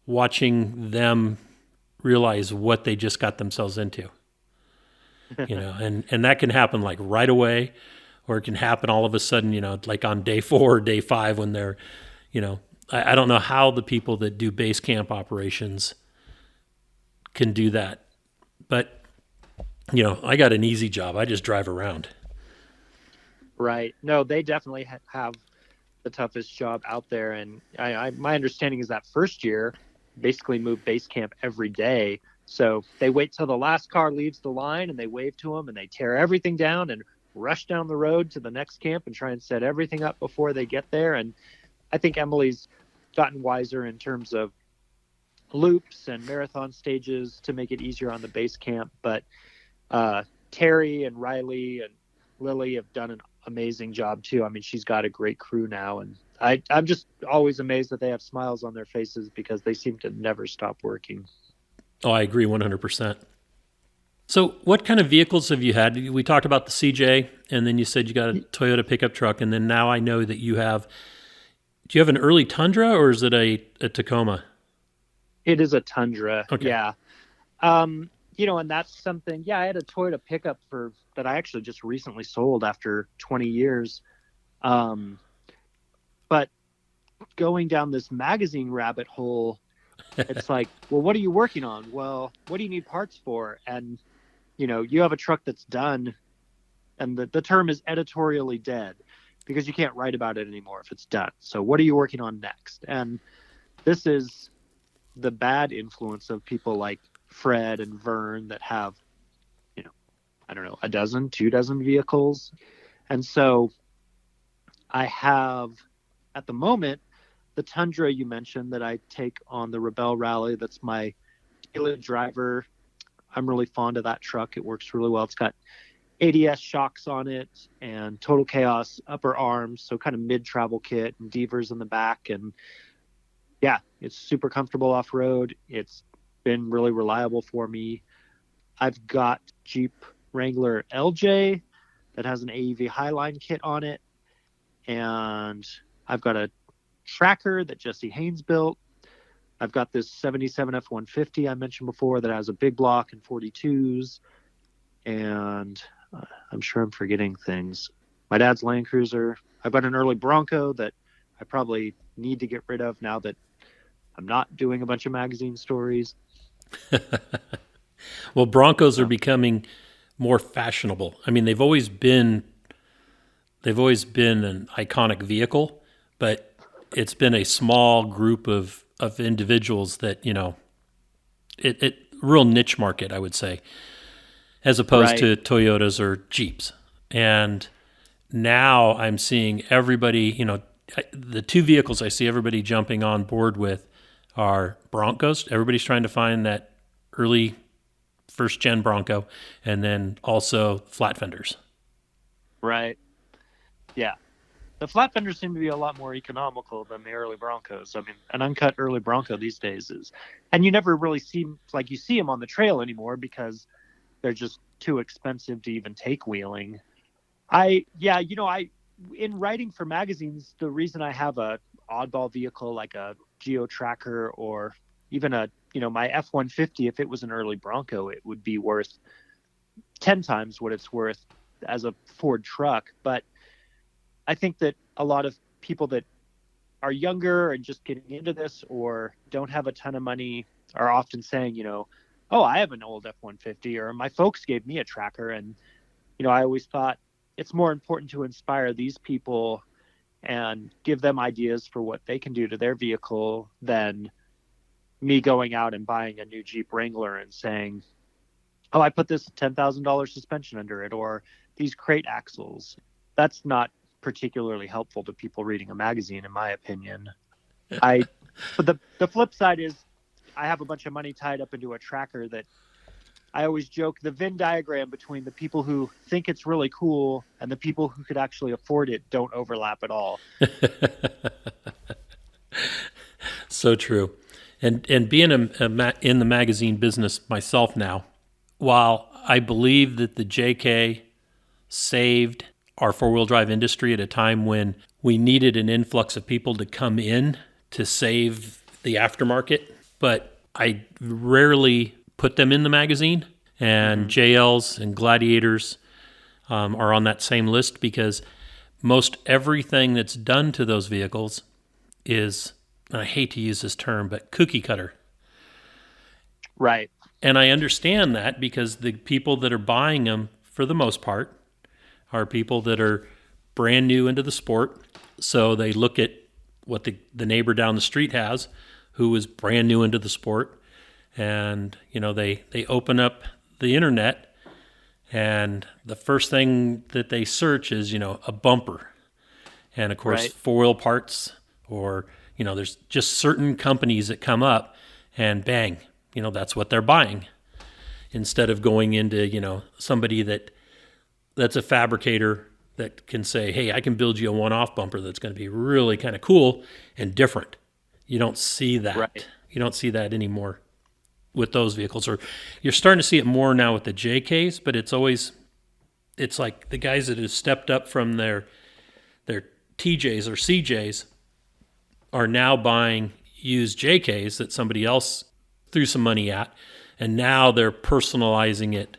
watching them realize what they just got themselves into, and that can happen like right away, or it can happen all of a sudden, like on day 4 or day 5 when they're, I don't know how the people that do base camp operations can do that. But, I got an easy job. I just drive around. Right. No, they definitely have the toughest job out there. And my understanding is that first year basically move base camp every day. So they wait till the last car leaves the line and they wave to them and they tear everything down and rush down the road to the next camp and try and set everything up before they get there. And I think Emily's gotten wiser in terms of loops and marathon stages to make it easier on the base camp. But Terry and Riley and Lily have done an amazing job too. I mean, she's got a great crew now, and I'm just always amazed that they have smiles on their faces because they seem to never stop working. Oh, I agree 100%. So what kind of vehicles have you had? We talked about the CJ, and then you said you got a Toyota pickup truck, and then now I know that do you have an early Tundra, or is it a Tacoma? It is a Tundra. Okay. Yeah. And that's something, I had a Toyota pickup that I actually just recently sold after 20 years. But going down this magazine rabbit hole, it's like, well, what are you working on? Well, what do you need parts for? And, you have a truck that's done, and the term is editorially dead because you can't write about it anymore if it's done. So what are you working on next? And this is the bad influence of people like Fred and Vern that have, I don't know, 2 dozen vehicles. And so I have, at the moment, the Tundra you mentioned that I take on the Rebel Rally. That's my daily driver. I'm really fond of that truck. It works really well. It's got ADS shocks on it and Total Chaos upper arms, so kind of mid-travel kit, and Devers in the back. And yeah, it's super comfortable off-road. It's been really reliable for me. I've got Jeep Wrangler LJ that has an AEV Highline kit on it. And I've got a Tracker that Jesse Haynes built. I've got this 77 F-150 I mentioned before that has a big block and 42s. And I'm sure I'm forgetting things. My dad's Land Cruiser. I've got an early Bronco that I probably need to get rid of now that I'm not doing a bunch of magazine stories. Well, Broncos are becoming more fashionable. I mean, they've always been an iconic vehicle, but it's been a small group of individuals that, it real niche market, I would say, as opposed to Toyotas or Jeeps. And now I'm seeing everybody, the 2 vehicles I see everybody jumping on board with are Broncos. Everybody's trying to find that early first-gen Bronco, and then also flat fenders. Right. Yeah. The flat fenders seem to be a lot more economical than the early Broncos. I mean, an uncut early Bronco these days and you never really see them on the trail anymore because they're just too expensive to even take wheeling. I in writing for magazines, the reason I have a oddball vehicle like a Geo Tracker or even my F-150, if it was an early Bronco, it would be worth 10 times what it's worth as a Ford truck. But I think that a lot of people that are younger and just getting into this or don't have a ton of money are often saying, oh, I have an old F-150, or my folks gave me a tracker. And, I always thought it's more important to inspire these people and give them ideas for what they can do to their vehicle than me going out and buying a new Jeep Wrangler and saying, oh, I put this $10,000 suspension under it, or these crate axles. That's not particularly helpful to people reading a magazine, in my opinion. But the flip side is I have a bunch of money tied up into a tracker that I always joke the Venn diagram between the people who think it's really cool and the people who could actually afford it don't overlap at all. So true. And being in the magazine business myself now, while I believe that the JK saved our four-wheel drive industry at a time when we needed an influx of people to come in to save the aftermarket, but I rarely put them in the magazine, and JLs and Gladiators are on that same list because most everything that's done to those vehicles is, and I hate to use this term, but cookie cutter. Right. And I understand that because the people that are buying them, for the most part, are people that are brand new into the sport. So they look at what the neighbor down the street has, who is brand new into the sport. And, they open up the internet, and the first thing that they search is, a bumper. And, of course, right. four-wheel parts, or, there's just certain companies that come up, and bang, that's what they're buying. Instead of going into, somebody that's a fabricator that can say, hey, I can build you a one-off bumper that's going to be really kind of cool and different. You don't see that. Right. You don't see that anymore with those vehicles. Or you're starting to see it more now with the JKs, but it's like the guys that have stepped up from their TJs or CJs are now buying used JKs that somebody else threw some money at, and now they're personalizing it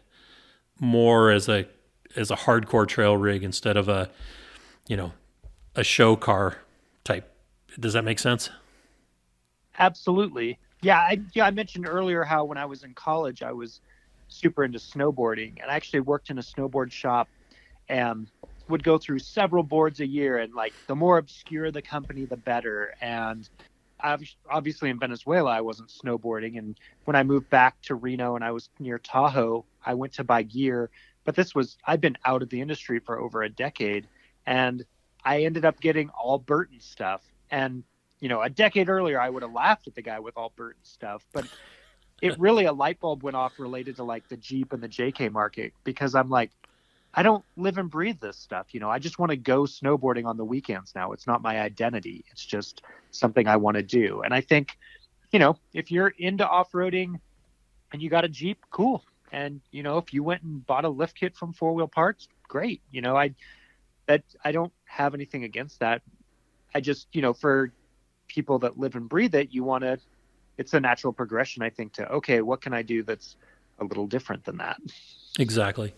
more as a hardcore trail rig instead of a show car type. Does that make sense? Absolutely. Yeah, I mentioned earlier how when I was in college, I was super into snowboarding, and I actually worked in a snowboard shop and would go through several boards a year, and like the more obscure the company, the better. And obviously in Venezuela, I wasn't snowboarding. And when I moved back to Reno and I was near Tahoe, I went to buy gear. But I've been out of the industry for over a decade, and I ended up getting all Burton stuff. And a decade earlier, I would have laughed at the guy with all Burton stuff, but it really, a light bulb went off related to like the Jeep and the JK market, because I'm like, I don't live and breathe this stuff. I just want to go snowboarding on the weekends now. It's not my identity. It's just something I want to do. And I think, if you're into off-roading and you got a Jeep, cool. And, if you went and bought a lift kit from Four Wheel Parts, great. I don't have anything against that. I just, for people that live and breathe it, it's a natural progression, I think, to, okay, what can I do that's a little different than that? Exactly.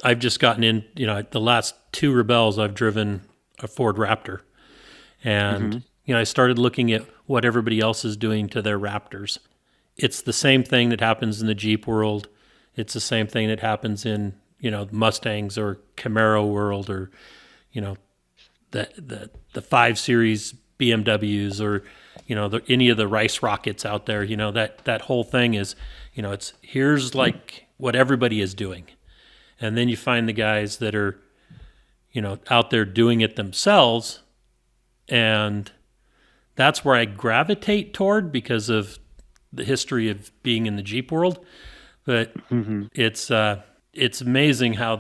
I've just gotten in, the last two Rebels, I've driven a Ford Raptor. And, I started looking at what everybody else is doing to their Raptors. It's the same thing that happens in the Jeep world. It's the same thing that happens in, Mustangs or Camaro world, or, the 5 Series BMWs, or, any of the Rice Rockets out there. That whole thing is, it's here's like what everybody is doing. And then you find the guys that are, out there doing it themselves. And that's where I gravitate toward because of the history of being in the Jeep world. But it's amazing how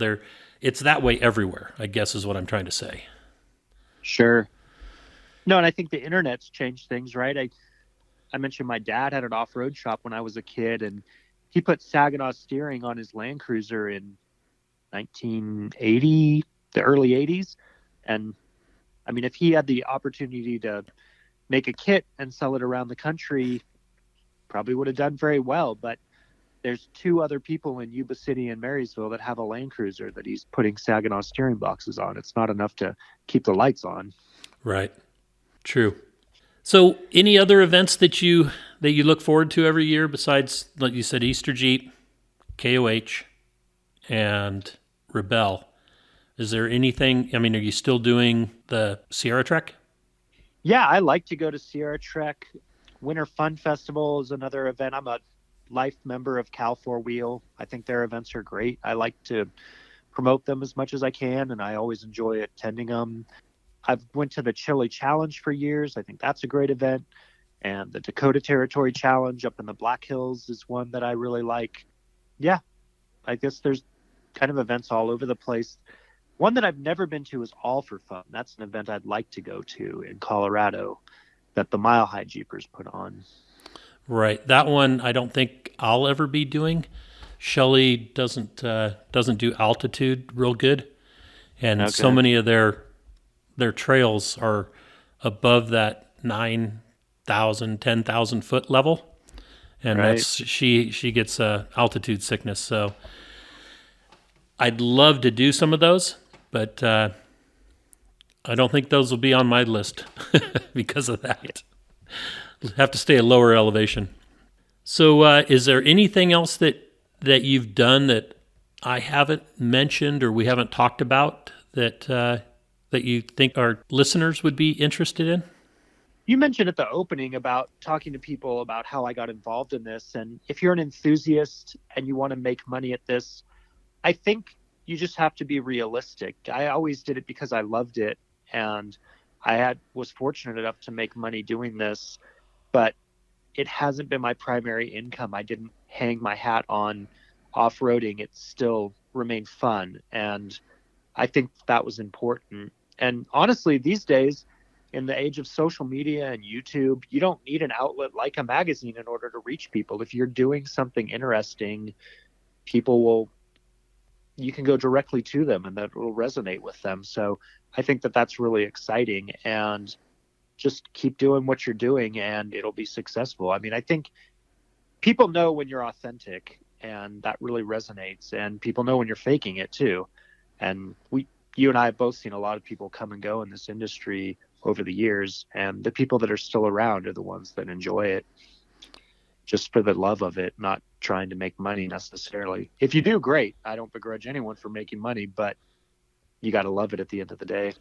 it's that way everywhere, I guess is what I'm trying to say. Sure. No, and I think the internet's changed things, right? I mentioned my dad had an off-road shop when I was a kid, and he put Saginaw steering on his Land Cruiser in 1980, the early 80s. And I mean, if he had the opportunity to make a kit and sell it around the country, probably would have done very well. But there's two other people in Yuba City and Marysville that have a Land Cruiser that he's putting Saginaw steering boxes on. It's not enough to keep the lights on. Right. True. So any other events that you look forward to every year besides, like you said, Easter Jeep, KOH, and Rebel? Is there anything, I mean, are you still doing the Sierra Trek? Yeah, I like to go to Sierra Trek. Winter Fun Festival is another event. I'm a life member of Cal 4-Wheel. I think their events are great. I like to promote them as much as I can, and I always enjoy attending them. I've went to the Chile Challenge for years. I think that's a great event. And the Dakota Territory Challenge up in the Black Hills is one that I really like. Yeah, I guess there's kind of events all over the place. One that I've never been to is All for Fun. That's an event I'd like to go to in Colorado that the Mile High Jeepers put on. Right. That one I don't think I'll ever be doing. Shelley doesn't do altitude real good. And so many of their trails are above that 9,000, 10,000 foot level. And that's she gets altitude sickness. So I'd love to do some of those, but I don't think those will be on my list because of that. Have to stay at lower elevation. So is there anything else that you've done that I haven't mentioned or we haven't talked about that you think our listeners would be interested in? You mentioned at the opening about talking to people about how I got involved in this. And if you're an enthusiast and you want to make money at this, I think you just have to be realistic. I always did it because I loved it. And I was fortunate enough to make money doing this, but it hasn't been my primary income. I didn't hang my hat on off-roading. It still remained fun. And I think that was important. And honestly, these days, in the age of social media and YouTube, you don't need an outlet like a magazine in order to reach people. If you're doing something interesting, you can go directly to them and that will resonate with them. So I think that that's really exciting, and just keep doing what you're doing and it'll be successful. I mean, I think people know when you're authentic, and that really resonates, and people know when you're faking it too. And you and I have both seen a lot of people come and go in this industry over the years, and the people that are still around are the ones that enjoy it just for the love of it, not trying to make money necessarily. If you do, great. I don't begrudge anyone for making money, but you got to love it at the end of the day.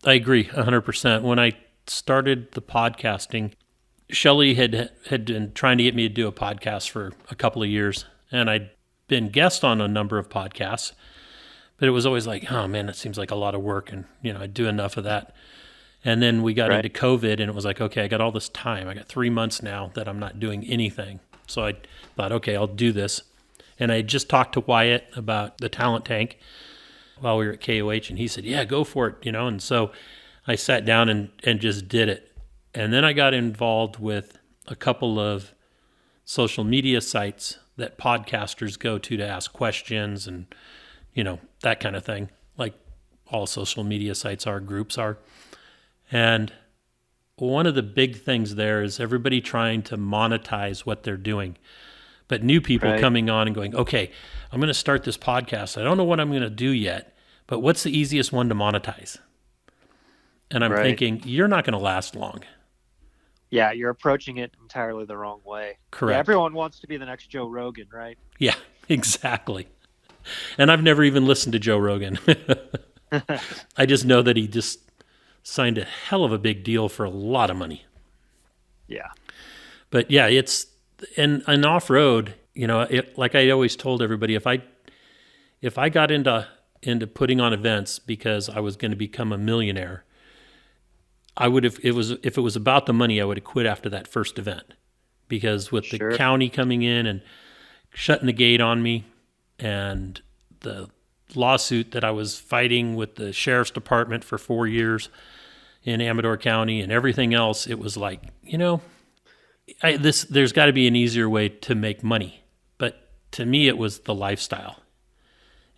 I agree 100%. When I started the podcasting, Shelley had been trying to get me to do a podcast for a couple of years, and I'd been guest on a number of podcasts, but it was always like, oh man, it seems like a lot of work, and I'd do enough of that. And then we got into COVID, and it was like, okay, I got all this time. I got 3 months now that I'm not doing anything. So I thought, okay, I'll do this. And I just talked to Wyatt about the talent tank while we were at KOH, and he said, yeah, go for it, And so I sat down and just did it. And then I got involved with a couple of social media sites that podcasters go to ask questions and, that kind of thing, like all social media sites are, groups are. And one of the big things there is everybody trying to monetize what they're doing. But new people coming on and going, okay, I'm going to start this podcast. I don't know what I'm going to do yet, but what's the easiest one to monetize? And I'm thinking, you're not going to last long. Yeah, you're approaching it entirely the wrong way. Correct. Yeah, everyone wants to be the next Joe Rogan, right? Yeah, exactly. And I've never even listened to Joe Rogan. I just know that he just signed a hell of a big deal for a lot of money. Yeah. But yeah, it's an off-road, like I always told everybody, if I got into putting on events because I was going to become a millionaire, I would have, if it was about the money, I would have quit after that first event, because with the county coming in and shutting the gate on me, and the lawsuit that I was fighting with the sheriff's department for 4 years in Amador County and everything else, it was like, there's got to be an easier way to make money. But to me, it was the lifestyle.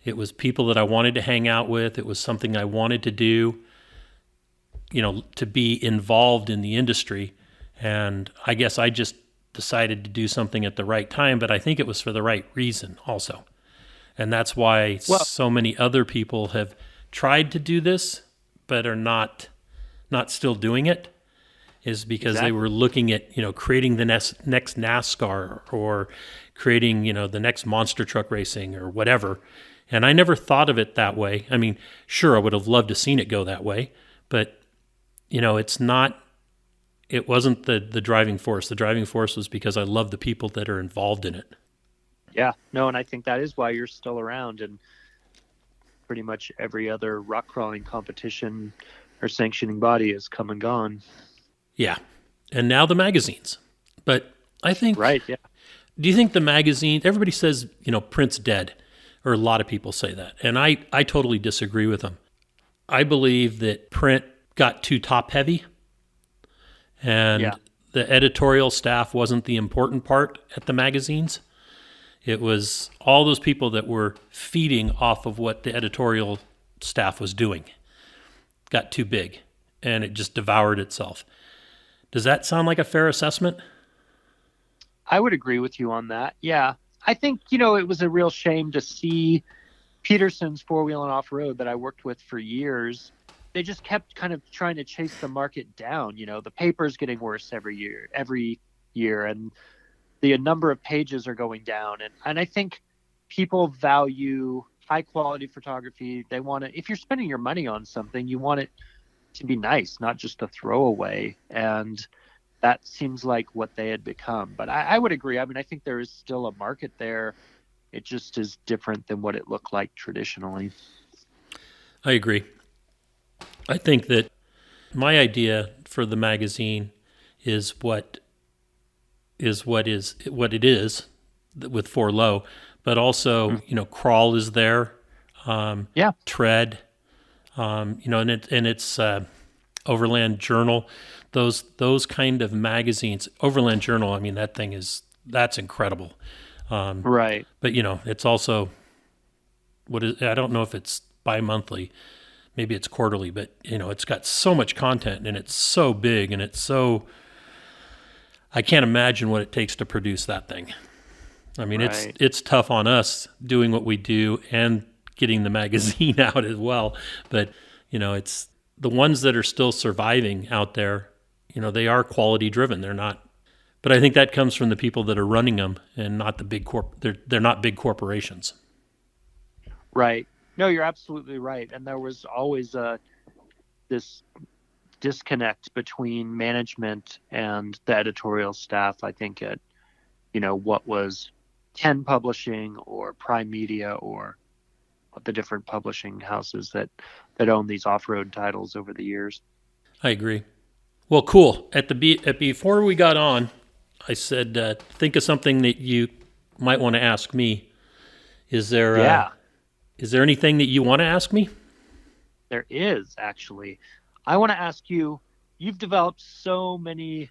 It was people that I wanted to hang out with. It was something I wanted to do, to be involved in the industry. And I guess I just decided to do something at the right time, but I think it was for the right reason also. And that's why so many other people have tried to do this, but are not still doing it, is because they were looking at, creating the next NASCAR or creating, the next monster truck racing or whatever. And I never thought of it that way. I mean, sure, I would have loved to seen it go that way, but it wasn't the driving force. The driving force was because I love the people that are involved in it. Yeah, no, and I think that is why you're still around, and pretty much every other rock crawling competition or sanctioning body has come and gone. Yeah, and now the magazines. But I think... Right, yeah. Do you think the magazine... Everybody says, print's dead, or a lot of people say that, and I totally disagree with them. I believe that print got too top-heavy, and the editorial staff wasn't the important part at the magazines. It was all those people that were feeding off of what the editorial staff was doing. Got too big, and it just devoured itself. Does that sound like a fair assessment? I would agree with you on that. Yeah. I think, it was a real shame to see Peterson's Four-Wheel and Off-Road that I worked with for years. They just kept kind of trying to chase the market down. The paper's getting worse every year, and the number of pages are going down. And I think people value high quality photography. They want to, if you're spending your money on something, you want it to be nice, not just a throwaway. And that seems like what they had become. But I would agree. I mean, I think there is still a market there. It just is different than what it looked like traditionally. I agree. I think that my idea for the magazine is what it is with Four Low, but also Crawl is there, Tread, and it's Overland Journal, those kind of magazines. Overland Journal, I mean, that's incredible, right? But it's also I don't know if it's bi-monthly. Maybe it's quarterly, but it's got so much content and it's so big and I can't imagine what it takes to produce that thing. I mean, right. it's tough on us doing what we do and getting the magazine out as well. But, it's the ones that are still surviving out there, they are quality driven. They're not, but I think that comes from the people that are running them and not the big they're not big corporations. Right. No, you're absolutely right. And there was always this disconnect between management and the editorial staff, I think, at, what was Ken Publishing or Prime Media or the different publishing houses that own these off-road titles over the years. I agree. Well, cool. Before we got on, I said, think of something that you might want to ask me. Is there anything that you want to ask me? There is, actually. I want to ask you, you've developed so many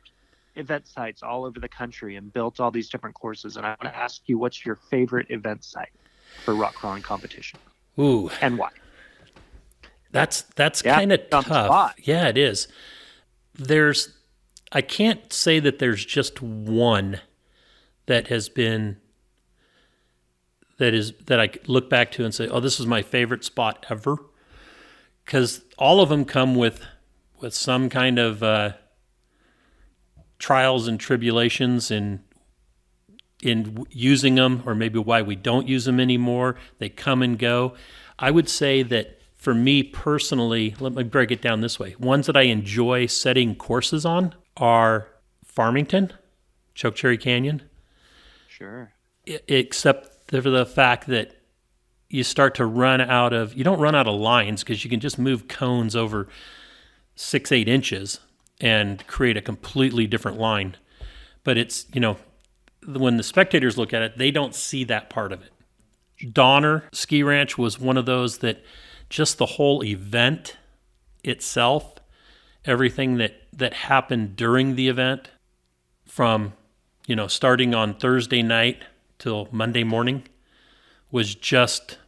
event sites all over the country and built all these different courses, and I want to ask you, what's your favorite event site for rock crawling competition? Ooh. And why? That's kind of tough. Spot. Yeah, it is. I can't say that there's just one that has been that I look back to and say, oh, this is my favorite spot ever. Because all of them come with some kind of trials and tribulations in using them, or maybe why we don't use them anymore. They come and go. I would say that for me personally, let me break it down this way. Ones that I enjoy setting courses on are Farmington, Chokecherry Canyon. Sure. Except for the fact that you start to you don't run out of lines because you can just move cones over 6-8 inches and create a completely different line. But it's, when the spectators look at it, they don't see that part of it. Donner Ski Ranch was one of those that just the whole event itself, everything that happened during the event from, starting on Thursday night till Monday morning was just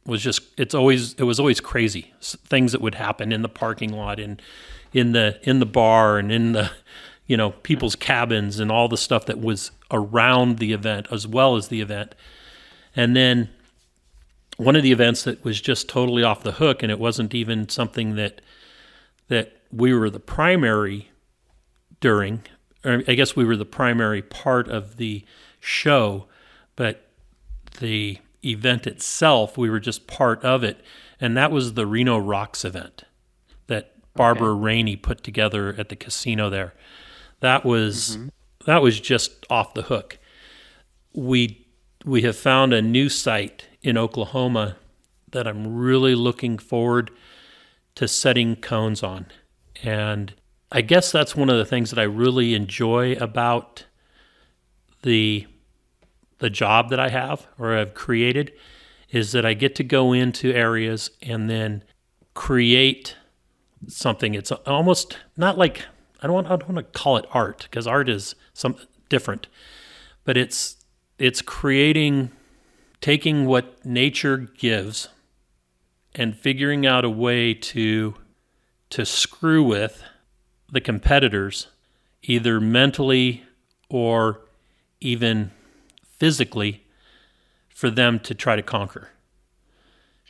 it was always crazy. Things that would happen in the parking lot, in the bar, and in the people's cabins, and all the stuff that was around the event as well as the event. And then one of the events that was just totally off the hook, and it wasn't even something that we were the primary during, or I guess we were the primary part of the show, but the event itself, we were just part of it. And that was the Reno Rocks event that Barbara Rainey put together at the casino there. That was just off the hook. We have found a new site in Oklahoma that I'm really looking forward to setting cones on. And I guess that's one of the things that I really enjoy about the job that I have or have created, is that I get to go into areas and then create something. It's almost not like, I don't want to call it art, because art is something different, but it's taking what nature gives and figuring out a way to screw with the competitors, either mentally or even physically, for them to try to conquer.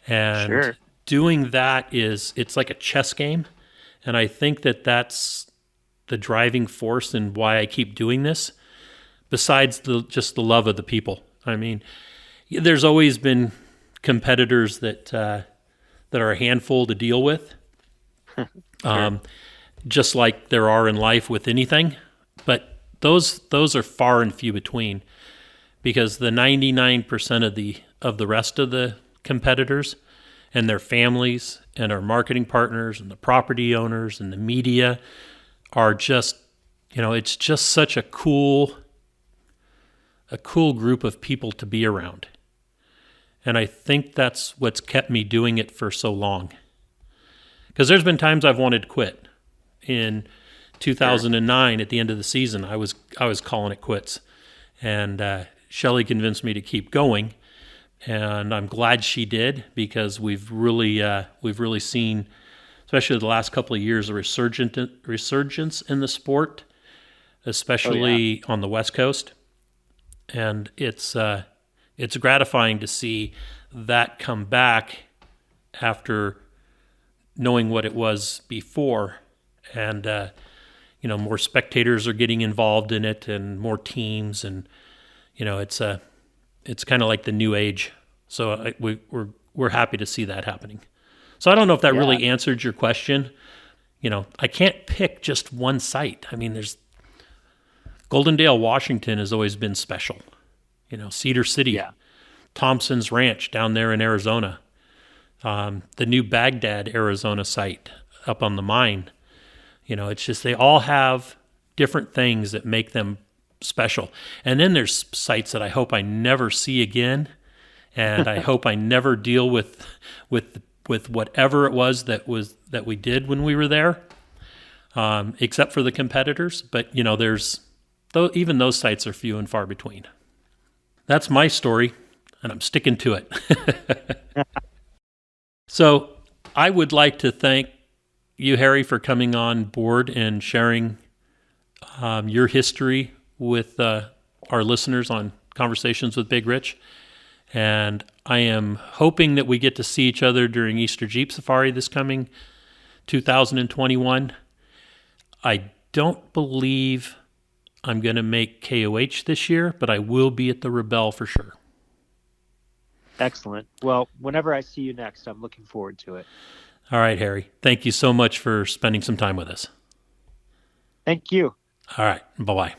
And doing that it's like a chess game. And I think that's the driving force and why I keep doing this, besides just the love of the people. I mean, there's always been competitors that are a handful to deal with, just like there are in life with anything. But those are far and few between, because the 99% of the rest of the competitors and their families and our marketing partners and the property owners and the media are just, it's just such a cool group of people to be around. And I think that's what's kept me doing it for so long. Because there's been times I've wanted to quit. In 2009, at the end of the season, I was calling it quits. And Shelley convinced me to keep going. And I'm glad she did, because we've really seen, especially the last couple of years, a resurgence in the sport, especially on the West Coast. And it's gratifying to see that come back after knowing what it was before. And, more spectators are getting involved in it, and more teams. And, it's kind of like the new age. So we're happy to see that happening. So I don't know if that really answered your question. I can't pick just one site. I mean, there's Goldendale, Washington has always been special. Cedar City, Thompson's Ranch down there in Arizona, the new Baghdad, Arizona site up on the mine. It's just, they all have different things that make them special. And then there's sites that I hope I never see again, and I hope I never deal with whatever it was that we did when we were there, except for the competitors. But even those sites are few and far between. That's my story, and I'm sticking to it. So I would like to thank you, Harry, for coming on board and sharing your history with our listeners on Conversations with Big Rich. And I am hoping that we get to see each other during Easter Jeep Safari this coming 2021. I don't believe I'm going to make KOH this year, but I will be at the Rebelle for sure. Excellent. Well, whenever I see you next, I'm looking forward to it. All right, Harry. Thank you so much for spending some time with us. Thank you. All right. Bye-bye.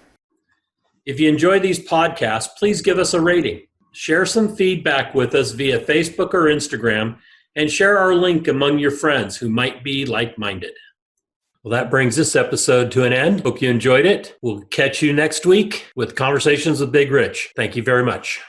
If you enjoy these podcasts, please give us a rating. Share some feedback with us via Facebook or Instagram, and share our link among your friends who might be like-minded. Well, that brings this episode to an end. Hope you enjoyed it. We'll catch you next week with Conversations with Big Rich. Thank you very much.